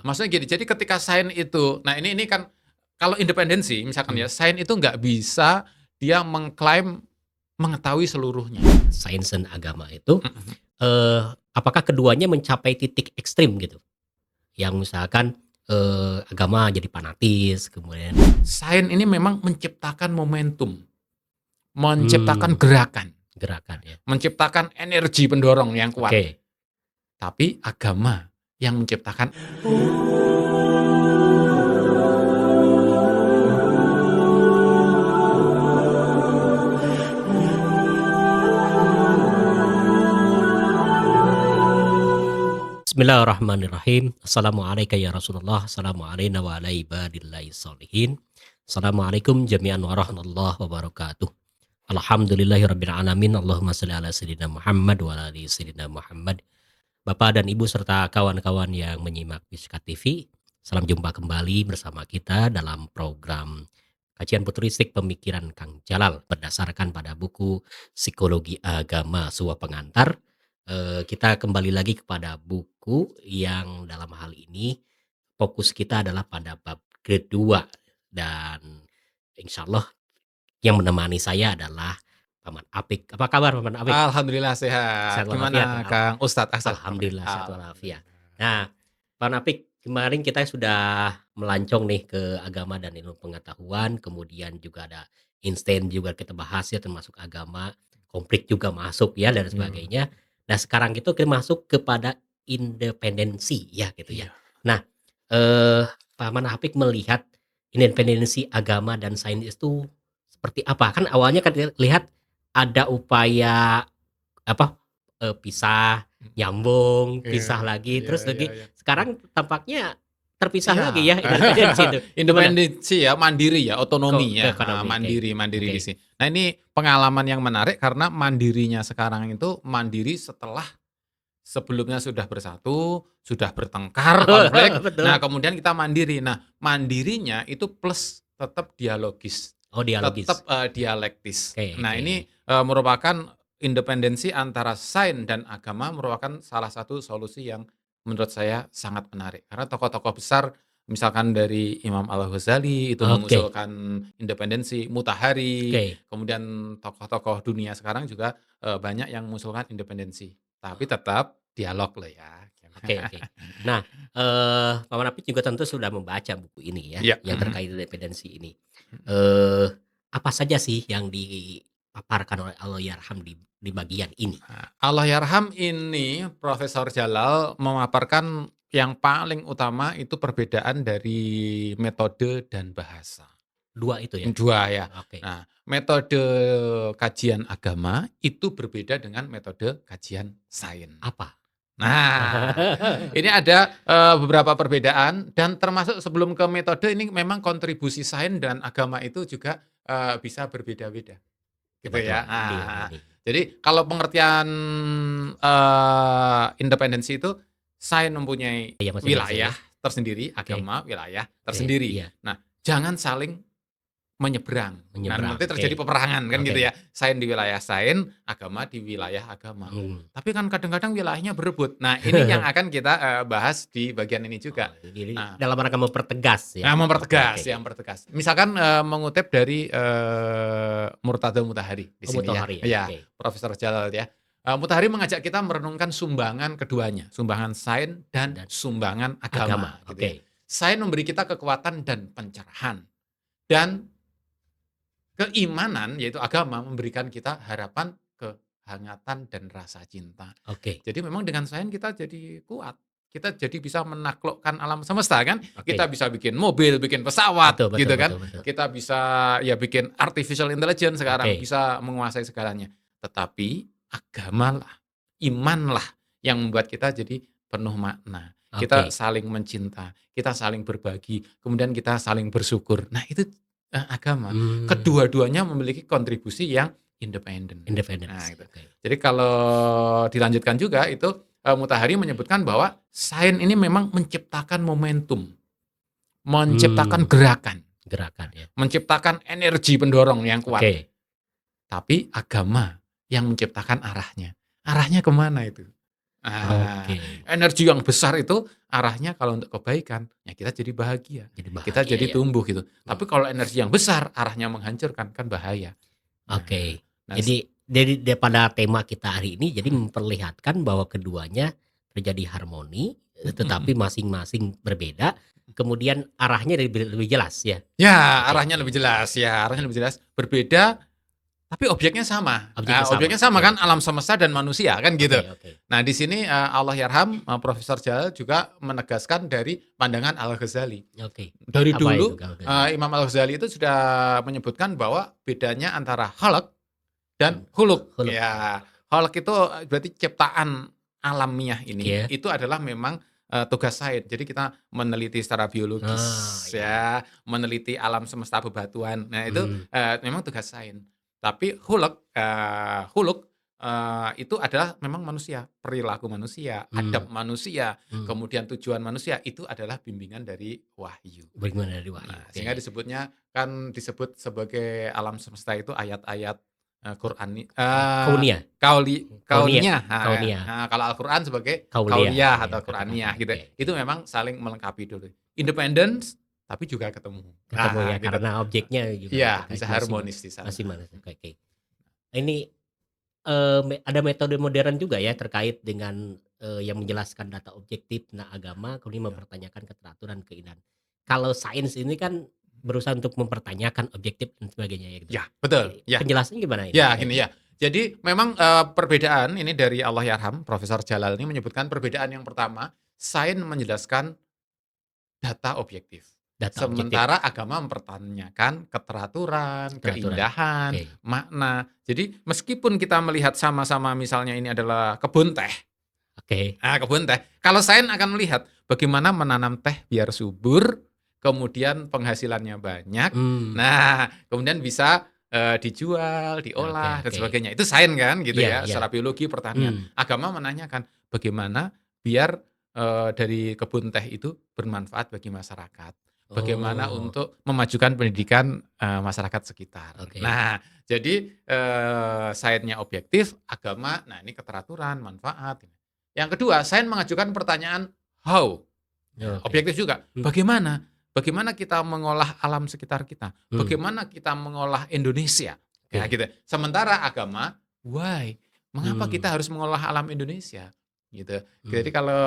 maksudnya gini, jadi ketika sains itu, nah ini kan kalau independensi misalkan ya, Hmm. sains itu nggak bisa dia mengklaim mengetahui seluruhnya. Sains dan agama itu, Mhm. apakah keduanya mencapai titik ekstrim gitu? Yang misalkan, agama jadi fanatis, kemudian Sains ini memang menciptakan momentum, menciptakan hmm, gerakan, gerakan ya. menciptakan energi pendorong yang kuat. Oke. Tapi agama yang menciptakan. Bismillahirrahmanirrahim. Assalamualaikum ya Rasulullah. Assalamualaikum wa ala ibadillahi sholihin. Assalamualaikum jami'an warahmatullahi wabarakatuh. Alhamdulillahirabbil alamin. Allahumma shalli ala sayyidina Muhammad wa ala ali sayyidina Muhammad. Bapak dan Ibu serta kawan-kawan yang menyimak Mishkat TV, salam jumpa kembali bersama kita dalam program kajian futuristik pemikiran Kang Jalal berdasarkan pada buku Psikologi Agama Sebuah Pengantar. Kita kembali lagi kepada buku yang dalam hal ini fokus kita adalah pada bab kedua, dan insya Allah yang menemani saya adalah Paman Apik. Apa kabar Paman Apik? Alhamdulillah sehat. Sehat walafiat ya? Gimana Kang Ustadz Ahsan? Alhamdulillah sehat walafiat. Alhamdulillah. Nah, Pak Napik, kemarin kita sudah melancong nih ke agama dan ilmu pengetahuan, kemudian juga ada instan juga kita bahas ya, termasuk agama, konflik juga masuk ya dan Mhm. sebagainya. Nah, sekarang itu kita masuk kepada independensi ya gitu ya. Iya. Nah, Pak Manapik melihat independensi agama dan sains itu seperti apa? Kan awalnya kan kita lihat ada upaya apa, pisah, nyambung, Iya, pisah lagi, iya, terus iya, lagi iya. sekarang tampaknya terpisah Iya, lagi ya independensi itu. Gimana? independensi ya, mandiri ya, otonomi Ke ya, ekonomi, oke. mandiri Oke. di sini. Nah ini pengalaman yang menarik karena mandirinya sekarang itu mandiri setelah sebelumnya sudah bersatu, sudah bertengkar, konflik, nah Betul. kemudian kita mandiri. Nah mandirinya itu plus tetap dialogis, Oh, dialogis. tetap, dialektis. Oke, Nah oke. ini, merupakan independensi antara sains dan agama merupakan salah satu solusi yang menurut saya sangat menarik. Karena tokoh-tokoh besar misalkan dari Imam Al-Ghazali itu Oke, mengusulkan independensi, Mutahari, oke. kemudian tokoh-tokoh dunia sekarang juga, banyak yang mengusulkan independensi. Tapi tetap dialog loh ya. Oke, oke. Nah, Paman Apik juga tentu sudah membaca buku ini ya, Iya, yang mhm, terkait independensi ini. mhm. Eee, apa saja sih yang dipaparkan oleh Allahyarham di bagian ini? Nah, Allahyarham ini Profesor Jalal memaparkan yang paling utama itu perbedaan dari metode dan bahasa. 2 itu ya? 2 ya. Oke. Nah, metode kajian agama itu berbeda dengan metode kajian sains. Apa? Nah, ini ada, beberapa perbedaan dan termasuk sebelum ke metode ini memang kontribusi sains dan agama itu juga, bisa berbeda-beda, Ya gitu betul, ya. Nah, ini. jadi kalau pengertian, independensi itu sains mempunyai Iya, masing-masing wilayah ya. tersendiri, Oke, agama wilayah oke, tersendiri. iya, Nah, jangan saling menyeberang. Nah, menyeberang, nanti oke, terjadi peperangan kan gitu ya. oke. Sains di wilayah sains, agama di wilayah agama. Mhm. Tapi kan kadang-kadang wilayahnya berebut. Nah, ini yang akan kita, bahas di bagian ini Oh, juga. jadi Nah, dalam rangka mempertegas ya? Oke, oke, mempertegas oke. yang mempertegas. Misalkan, mengutip dari, Murtado Mutahari di Oh, sini ya. Mutahari ya? Iya, Oke. Profesor Jalal ya. Mutahari mengajak kita merenungkan sumbangan keduanya, sumbangan sains dan Dan sumbangan agama, agama gitu oke. ya. Sains memberi kita kekuatan dan pencerahan, dan keimanan, yaitu agama, memberikan kita harapan, kehangatan, dan rasa cinta. Oke, Jadi memang dengan sains kita jadi kuat. Kita jadi bisa menaklukkan alam semesta kan. Kita oke. bisa bikin mobil, bikin pesawat Betul, betul, gitu kan. betul, betul. Kita bisa ya bikin artificial intelligence sekarang, Oke, bisa menguasai segalanya. Tetapi agamalah, imanlah yang membuat kita jadi penuh makna. Kita oke. saling mencinta, kita saling berbagi, kemudian kita saling bersyukur. Nah itu, agama. Mmm, Kedua-duanya memiliki kontribusi yang independen. Nah, independence, gitu. oke. Jadi kalau dilanjutkan juga itu, Mutahari menyebutkan bahwa sains ini memang menciptakan momentum, menciptakan Mmm, gerakan, gerakan ya. menciptakan energi pendorong yang kuat. Oke. Tapi agama yang menciptakan arahnya. Arahnya kemana itu? Ah, Oke, energi yang besar itu arahnya kalau untuk kebaikan, ya kita jadi bahagia, jadi kita bahagia jadi ya. tumbuh gitu. Hmm. Tapi kalau energi yang besar arahnya menghancurkan, kan bahaya. Nah Oke. nah Jadi daripada tema kita hari ini jadi mhm, memperlihatkan bahwa keduanya terjadi harmoni, mhm. tetapi masing-masing berbeda, kemudian arahnya lebih jelas ya? Ya, Oke arahnya oke lebih jelas ya, arahnya oke. lebih jelas, berbeda tapi objeknya sama. Objeknya sama, Objeknya sama oke kan, oke. alam semesta dan manusia kan gitu. Oke oke. Nah di sini, Allahyarham, Profesor Jalal juga menegaskan dari pandangan Al-Ghazali. Oke. Dari Apa itu dulu, Kang Ghazali? Imam Al-Ghazali itu sudah menyebutkan bahwa bedanya antara khalaq dan Mmm, khuluq. khuluq. Ya, khalaq itu berarti ciptaan alamiah Oke ini, ya. itu adalah memang, tugas sains. Jadi kita meneliti secara biologis Ah, iya iya. ya, meneliti alam semesta bebatuan. Nah itu, Mmm, memang tugas sains. Tapi khuluq, itu adalah memang manusia, perilaku manusia, mmm, adab manusia, mmm. kemudian tujuan manusia, itu adalah bimbingan dari wahyu. Bagaimana dari Wahyu? Nah, Oke. sehingga disebutnya kan disebut sebagai alam semesta itu ayat-ayat, Qur'ani Kauniyah? Kauniyah kauniyah, kauniyah, kalau Al-Qur'an sebagai kauliyah, qauliyah ya atau kata-kata, Qur'aniyah gitu. oke oke. Itu memang saling melengkapi dulu. Independence, tapi juga ketemu. Ketemu ya Gitu. karena objeknya juga Iya, terkait bisa harmonis di sana. masing oke oke. Ini, ada metode modern juga ya terkait dengan, yang menjelaskan data objektif tentang agama kemudian Ya. mempertanyakan keteraturan keindahan. Kalau sains ini kan berusaha untuk mempertanyakan objektif dan sebagainya ya gitu. Ya, betul, ya. Penjelasannya gimana ini Ya, terkait gini ini? ya. Jadi memang, perbedaan ini dari Allahyarham, Profesor Jalal ini menyebutkan perbedaan yang pertama, sains menjelaskan data objektif. Data objektif, Sementara agama mempertanyakan keteraturan, keteraturan. keindahan, Oke makna. Jadi meskipun kita melihat sama-sama misalnya ini adalah kebun teh, oke. kebun teh. Kalau sains akan melihat bagaimana menanam teh biar subur, kemudian penghasilannya banyak. Mmm, Nah, kemudian bisa, dijual, oke diolah dan oke. sebagainya. Itu sains kan gitu Iya ya, iya. secara biologi pertanian. Mmm. Agama menanyakan bagaimana biar, dari kebun teh itu bermanfaat bagi masyarakat. Bagaimana Oh, untuk memajukan pendidikan, masyarakat sekitar. oke. Nah, jadi, sainsnya objektif, agama, nah ini keteraturan, manfaat. Yang kedua, sains mengajukan pertanyaan how. Ya, Oke. objektif juga. Mmm, Bagaimana? Bagaimana kita mengolah alam sekitar kita? mmm, Bagaimana kita mengolah Indonesia? Ya oke. gitu. Sementara agama, why? Mengapa Mmm, kita harus mengolah alam Indonesia? Gitu. Jadi mmm. kalau,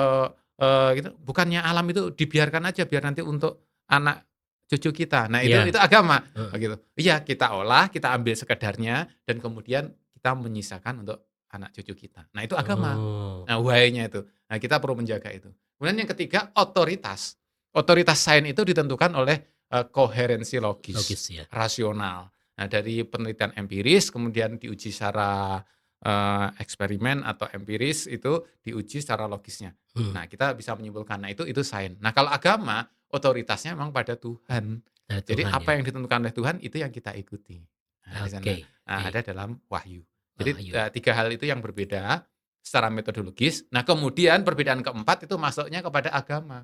gitu, bukannya alam itu dibiarkan aja biar nanti untuk anak cucu kita. Nah itu Iya, agama, heeh. gitu. Iya kita olah, kita ambil sekedarnya dan kemudian kita menyisakan untuk anak cucu kita. Nah itu agama. Oh, Nah why-nya itu. Nah kita perlu menjaga itu. Kemudian yang ketiga otoritas. Otoritas sains itu ditentukan oleh, koherensi logis, logis ya. rasional. Nah dari penelitian empiris kemudian diuji secara, eksperimen atau empiris itu diuji secara logisnya. Mmm, Nah kita bisa menyimpulkan, nah itu sains. Nah kalau agama, otoritasnya memang pada Tuhan. dari Jadi Tuhan ya. apa yang ditentukan oleh Tuhan itu yang kita ikuti. Nah di sana. Oke Nah oke. ada dalam wahyu. Jadi, Wahyu, 3 hal itu yang berbeda secara metodologis. Nah, kemudian perbedaan keempat itu masuknya kepada agama,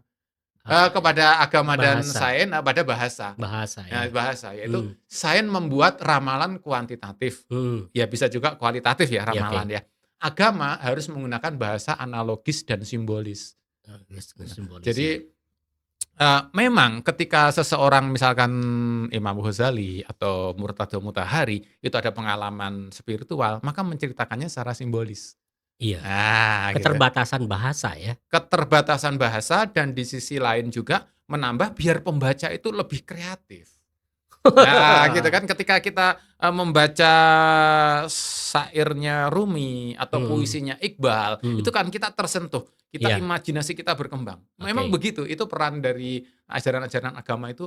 eee, kepada agama dan bahasa sains, pada bahasa. bahasa Nah, ya. bahasa yaitu Mmm, sains membuat ramalan kuantitatif, mhm, ya bisa juga kualitatif ya iya oke. ramalan ya. Agama harus menggunakan bahasa analogis dan simbolis. Nah, Simbolis ya. jadi, memang ketika seseorang misalkan Imam Ghazali atau Murtado Mutahari itu ada pengalaman spiritual, maka menceritakannya secara simbolis. Iya, Nah, gitu. keterbatasan bahasa ya. Keterbatasan bahasa dan di sisi lain juga menambah biar pembaca itu lebih kreatif. Nah, gitu kan ketika kita, membaca syairnya Rumi atau Mhm, puisinya Iqbal, itu mhm, kan kita tersentuh, kita iya, imajinasi kita berkembang. Memang oke. begitu, itu peran dari ajaran-ajaran agama itu,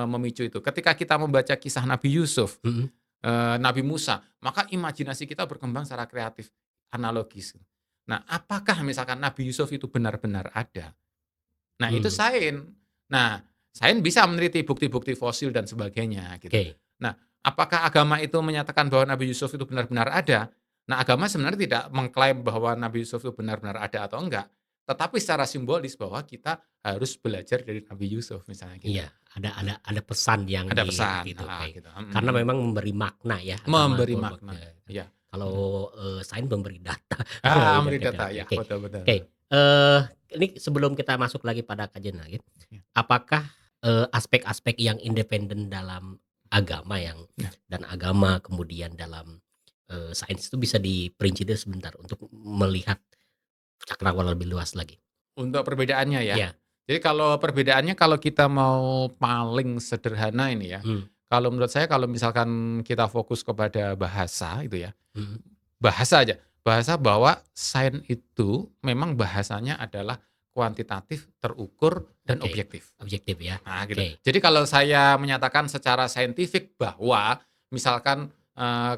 memicu itu. Ketika kita membaca kisah Nabi Yusuf, Mhm, Nabi Musa, maka imajinasi kita berkembang secara kreatif, analogis. Nah, apakah misalkan Nabi Yusuf itu benar-benar ada? Nah, itu mmm, sains. Nah, sains bisa meneliti bukti-bukti fosil dan sebagainya gitu. oke. Nah, apakah agama itu menyatakan bahwa Nabi Yusuf itu benar-benar ada? Nah, agama sebenarnya tidak mengklaim bahwa Nabi Yusuf itu benar-benar ada atau enggak, tetapi secara simbolis bahwa kita harus belajar dari Nabi Yusuf misalnya gitu. Iya, Nah, ada pesan yang ada pesan, gitu, oke. gitu, Karena mhm. memang memberi makna ya agama Memberi makna, ya. iya. Kalau, sains memberi data. Iya, Memberi oke, oke, data, oke, ya oke. betul betul Oke, betul. ini sebelum kita masuk lagi pada kajian lagi, Iya, apakah, aspek-aspek yang independen dalam agama iya. dan agama kemudian dalam, sains itu bisa diperinci dulu sebentar untuk melihat cakrawala lebih luas lagi? Untuk perbedaannya ya. Iya, Jadi kalau perbedaannya kalau kita mau paling sederhana ini ya, mmm, kalau menurut saya kalau misalkan kita fokus kepada bahasa itu ya, mhm, bahasa aja, bahasa bahwa sains itu memang bahasanya adalah kuantitatif, terukur, dan oke, objektif. objektif ya, Nah gitu. oke, Jadi kalau saya menyatakan secara saintifik bahwa misalkan,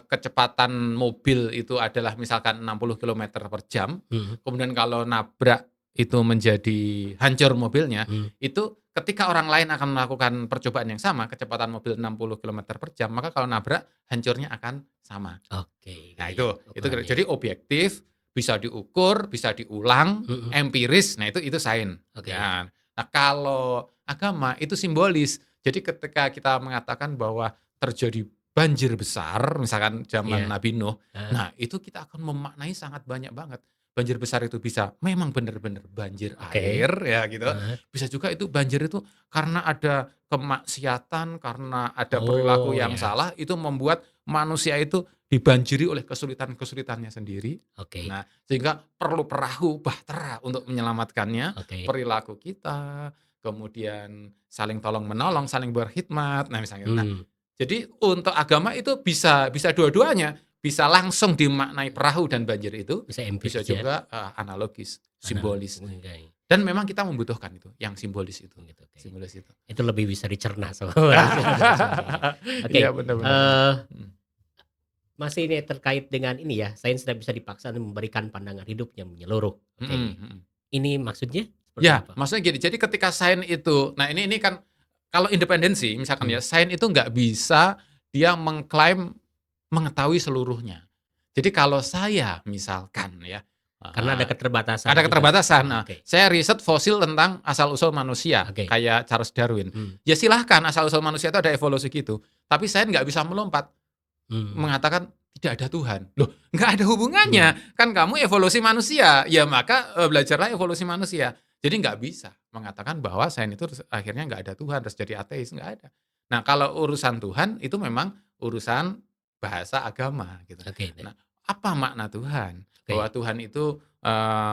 kecepatan mobil itu adalah misalkan 60 kilometer per jam, mhm, kemudian kalau nabrak itu menjadi hancur mobilnya, mmm, itu ketika orang lain akan melakukan percobaan yang sama, kecepatan mobil 60 kilometer per jam, maka kalau nabrak hancurnya akan sama. oke, Nah iya, itu kira ukurannya jadi ya, objektif, bisa diukur, bisa diulang, mhm, empiris, nah itu sains, oke, ya. Nah kalau agama itu simbolis. Jadi ketika kita mengatakan bahwa terjadi banjir besar, misalkan zaman iya, Nabi Nuh, heeh, nah itu kita akan memaknai sangat banyak banget. Banjir besar itu bisa memang benar-benar banjir oke, air ya gitu, heeh, bisa juga itu banjir itu karena ada kemaksiatan, karena ada perilaku oh yang ya, salah, itu membuat manusia itu dibanjiri oleh kesulitan-kesulitannya sendiri. oke, Nah, sehingga perlu perahu bahtera untuk menyelamatkannya, oke, perilaku kita, kemudian saling tolong-menolong, saling berkhidmat, nah misalnya. Nah, mmm, jadi untuk agama itu bisa bisa dua-duanya, bisa langsung dimaknai perahu dan banjir itu, bisa bisa empiris ya, juga, analogis, simbolis. oke. Dan memang kita membutuhkan itu, yang simbolis itu, Gitu, oke. simbolis itu. Itu lebih bisa dicerna sama manusia sebenarnya. Oke, Iya, benar benar benar. Mhm. masih ini terkait dengan ini ya, sains tidak bisa dipaksa dan memberikan pandangan hidup yang menyeluruh. Oke, Mhm mhm. ini maksudnya seperti Ya, apa? maksudnya gini, jadi ketika sains itu nah ini kan kalau independensi misalkan Mmm, ya, sains itu nggak bisa dia mengklaim mengetahui seluruhnya. Jadi kalau saya misalkan ya, karena ada keterbatasan ada juga. keterbatasan, Oh, nah, oke, saya riset fosil tentang asal-usul manusia, oke, kayak Charles Darwin. mmm, Ya silahkan asal-usul manusia itu ada evolusi gitu, tapi saya nggak bisa melompat. mmm, Mengatakan tidak ada Tuhan. Loh, nggak ada hubungannya, mmm, kan kamu evolusi manusia, ya maka, belajarlah evolusi manusia. Jadi nggak bisa mengatakan bahwa sains itu akhirnya nggak ada Tuhan, terus jadi ateis, nggak ada. Nah, kalau urusan Tuhan itu memang urusan bahasa agama gitu. oke deh, Nah, apa makna Tuhan? Bahwa oke, Tuhan itu,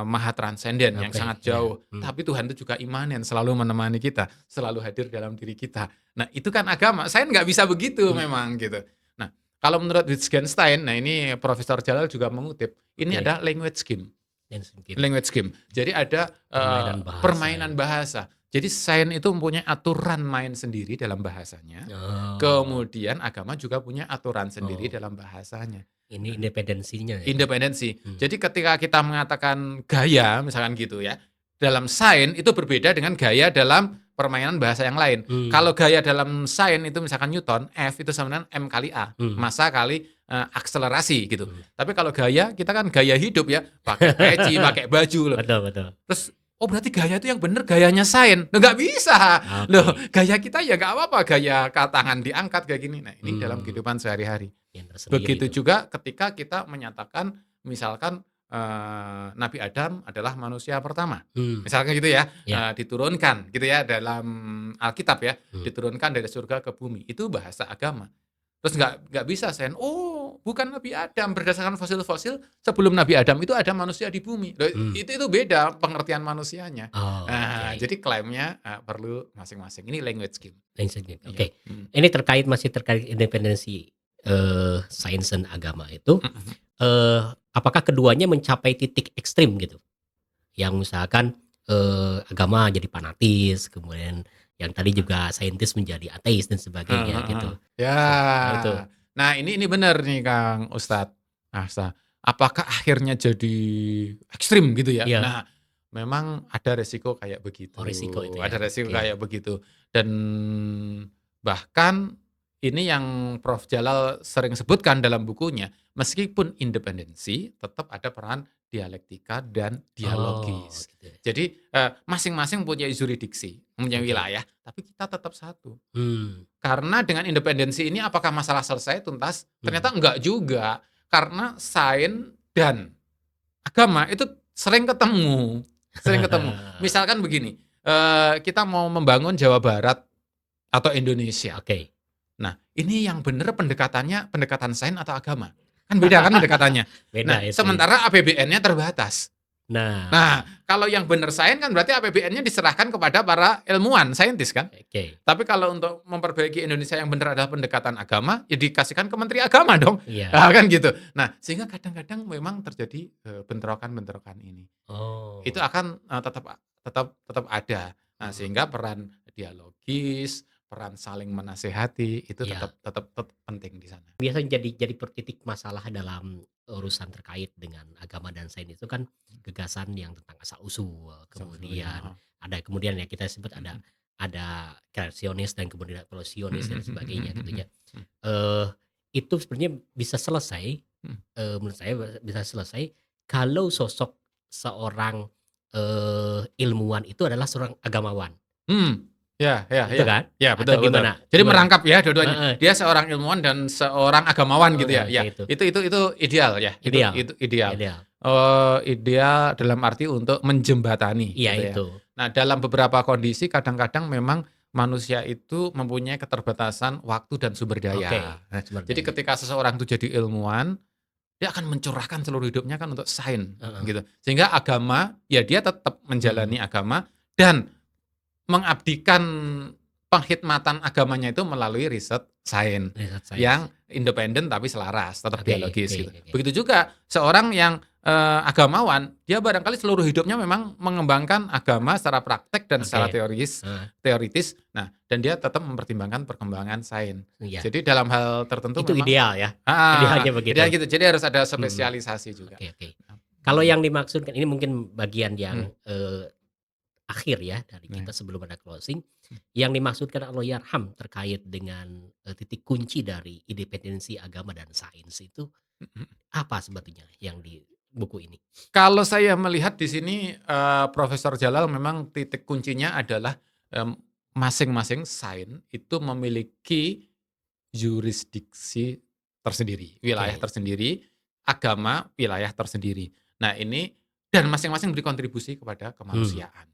maha transenden yang oke, sangat iya, jauh, tapi Tuhan itu juga imanen, selalu menemani kita, selalu hadir dalam diri kita. Nah, itu kan agama, sains nggak bisa begitu mmm, memang gitu. Nah, kalau menurut Wittgenstein, nah ini Profesor Jalal juga mengutip, ini oke, ada language game. dance game, Language game. Jadi ada, permainan bahasa ya. permainan bahasa. Jadi sains itu mempunyai aturan main sendiri dalam bahasanya, Oh, kemudian agama juga punya aturan sendiri oh, dalam bahasanya. ini Nah, independensinya ya? independensi. Mmm, Jadi ketika kita mengatakan gaya, misalkan gitu ya, dalam sains itu berbeda dengan gaya dalam permainan bahasa yang lain. mmm, Kalau gaya dalam sains itu misalkan Newton, F itu sama dengan M kali A, mmm, massa kali, akselerasi gitu. mmm. Tapi kalau gaya, kita kan gaya hidup ya, pakai peci, pakai baju loh. Betul, betul, Terus, oh berarti gaya itu yang bener gayanya sains. Loh nggak bisa. Loh, oke, gaya kita ya nggak apa-apa, gaya tangan diangkat kayak gini. Nah, ini dalam mmm, kehidupan sehari-hari. yang tersendiri itu. Begitu juga ketika kita menyatakan misalkan, Nabi Adam adalah manusia pertama. Mmm, Misalkan gitu ya, iya, diturunkan gitu ya dalam Alkitab ya, mmm, diturunkan dari surga ke bumi. Itu bahasa agama. Terus nggak bisa "Oh, bukan Nabi Adam, berdasarkan fosil-fosil sebelum Nabi Adam itu ada manusia di bumi." Loh, mmm, itu beda pengertian manusianya. oh, Nah, oke, jadi klaimnya, perlu masing-masing. Ini language game. prinsipnya, Iya, oke. mhm, Ini masih terkait independensi, sains dan agama itu, mhm mhm. eee, apakah keduanya mencapai titik ekstrim gitu? Yang misalkan, agama jadi fanatis, kemudian yang tadi juga saintis menjadi ateis dan Heeh sebagainya heeh heeh. gitu. Ya. Nah itu, Nah, ini bener nih Kang Ustad. Apakah akhirnya jadi ekstrim gitu ya? iya, Nah, memang ada resiko kayak begitu, oh risiko itu ya, ada resiko oke, kayak begitu. Dan bahkan ini yang Prof. Jalal sering sebutkan dalam bukunya, meskipun independensi tetap ada peran dialektika dan oh dialogis. gitu ya, Jadi, masing-masing punya jurisdiksi, punya oke, wilayah, tapi kita tetap satu. mmm, Karena dengan independensi ini apakah masalah selesai tuntas? mhm, Ternyata enggak juga. Karena sains dan agama itu sering ketemu, sering ketemu. Misalkan begini, kita mau membangun Jawa Barat atau Indonesia. Oke. Nah, ini yang bener pendekatannya pendekatan sains atau agama? Kan beda kan pendekatannya. Beda Nah, itu. sementara APBN-nya terbatas. Nah, Nah, kalau yang bener sains kan berarti APBN-nya diserahkan kepada para ilmuwan, saintis kan? oke. Tapi kalau untuk memperbaiki Indonesia yang benar adalah pendekatan agama, ya dikasihkan ke Menteri Agama dong. Iya. Nah, kan gitu. Nah, sehingga kadang-kadang memang terjadi bentrokan-bentrokan ini. Oh. Itu akan tetap ada. Nah, sehingga peran dialogis, peran saling menasehati itu Iya. tetap penting di sana. Biasanya jadi titik masalah dalam urusan terkait dengan agama dan sains itu kan gagasan yang tentang asal usul, Sebetulnya, kemudian heeh. kemudian ya kita sebut Mhm. ada kreasionis dan kemudian Mhm evolusionis dan mhm mhm sebagainya gitu mhm ya. mhm. Eh itu sebenarnya bisa selesai, Mhm. menurut saya bisa selesai kalau sosok seorang ilmuwan itu adalah seorang agamawan, Hmm, ya ya itu ya. kan? Ya, Atau betul betul. gimana? Jadi Gimana? merangkap ya dua-duanya. Heeh, Dia seorang ilmuwan dan seorang agamawan gitu ya? Ya, kayak itu. itu ideal ya, Ideal, itu ideal. ideal. Ideal dalam arti untuk menjembatani Iya gitu ya. itu. Nah, dalam beberapa kondisi kadang-kadang memang manusia itu mempunyai keterbatasan waktu dan sumber daya. Oke, Nah, sumber jadi daya. ketika seseorang itu jadi ilmuwan, dia akan mencurahkan seluruh hidupnya kan untuk sains Heeh. gitu. Sehingga agama, ya dia tetap Mhm. menjalani agama dan mengabdikan penghikmatan agamanya itu melalui riset sains Riset sains. yang independen tapi selaras, tetap Oke, dialogis oke, gitu. oke. Begitu juga seorang yang, agamawan, dia barangkali seluruh hidupnya memang mengembangkan agama secara praktek dan secara Oke. Heeh, teoritis, nah dan dia tetap mempertimbangkan perkembangan sains. iya. Jadi dalam hal tertentu Itu memang ideal ya? heeh, Idealnya begitu? idealnya gitu. Jadi harus ada Mhm. spesialisasi juga. Oke, oke. Kalau Mhm, yang dimaksudkan ini mungkin bagian mhm, yang, akhir ya dari nah, kita sebelum ada closing, yang dimaksudkan Allahyarham terkait dengan, titik kunci dari independensi agama dan sains itu mhm. apa sebetulnya yang di buku ini? Kalau saya melihat di sini, Profesor Jalal memang titik kuncinya adalah, mmm, masing-masing sains itu memiliki yurisdiksi tersendiri, wilayah Oke. tersendiri, agama wilayah tersendiri. Nah ini dan masing-masing berkontribusi kepada Mmm, kemanusiaan.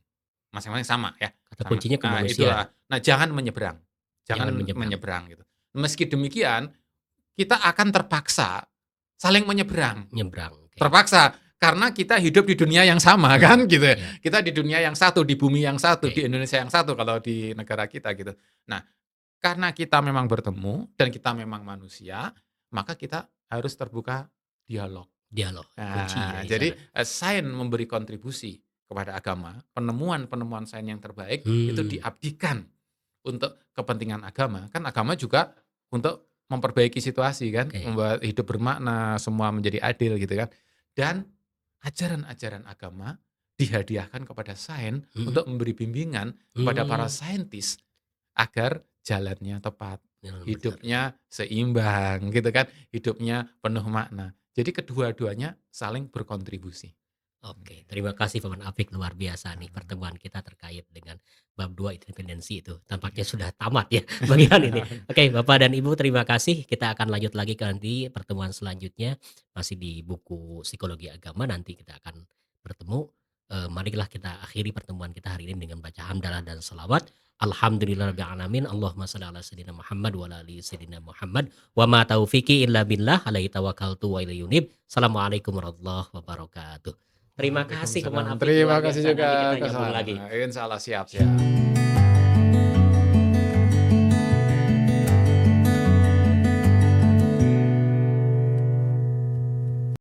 Masing-masing sama ya, kata sama. kuncinya Nah kemanusiaan, itulah. Nah jangan menyeberang, jangan jangan menyeberang. menyeberang gitu. Meski demikian, kita akan terpaksa saling menyeberang. Nyebrang, oke. Terpaksa, karena kita hidup di dunia yang sama Heeh, kan gitu ya. iya, Kita di dunia yang satu, di bumi yang satu, oke. di Indonesia yang satu kalau di negara kita gitu. Nah, karena kita memang bertemu dan kita memang manusia, maka kita harus terbuka dialog. Dialog, kunci ya Nah, di jadi, sana. sains memberi kontribusi kepada agama, penemuan-penemuan sains yang terbaik itu Mmm, diabdikan untuk kepentingan agama. Kan agama juga untuk memperbaiki situasi kan, oke. membuat hidup bermakna, semua menjadi adil gitu kan. Dan ajaran-ajaran agama dihadiahkan kepada sains Mhm, untuk memberi bimbingan kepada para mmm, saintis agar jalannya tepat, yang bener. hidupnya seimbang gitu kan, hidupnya penuh makna. Jadi kedua-duanya saling berkontribusi. Oke, terima kasih Paman Afik, luar biasa nih pertemuan kita terkait dengan bab 2 independensi itu. Tampaknya sudah tamat ya bagian ini. Oke, Bapak dan Ibu terima kasih. Kita akan lanjut lagi ke nanti pertemuan selanjutnya masih di buku Psikologi Agama nanti kita akan bertemu. Marilah kita akhiri pertemuan kita hari ini dengan baca hamdalah dan salawat. Alhamdulillahirabbil alamin. Allahumma shalli ala sayyidina Muhammad wa ala ali sayyidina Muhammad. Wa ma taufiqi illa billah alaihi tawakkaltu wa ilaihi yunib. Assalamualaikum warahmatullahi wabarakatuh. Terima kasih Paman Waalaikumsalam. Apik, Terima luar kasih biasa. juga Nanti kita Kak nyambung lagi. Insyaallah siap siap.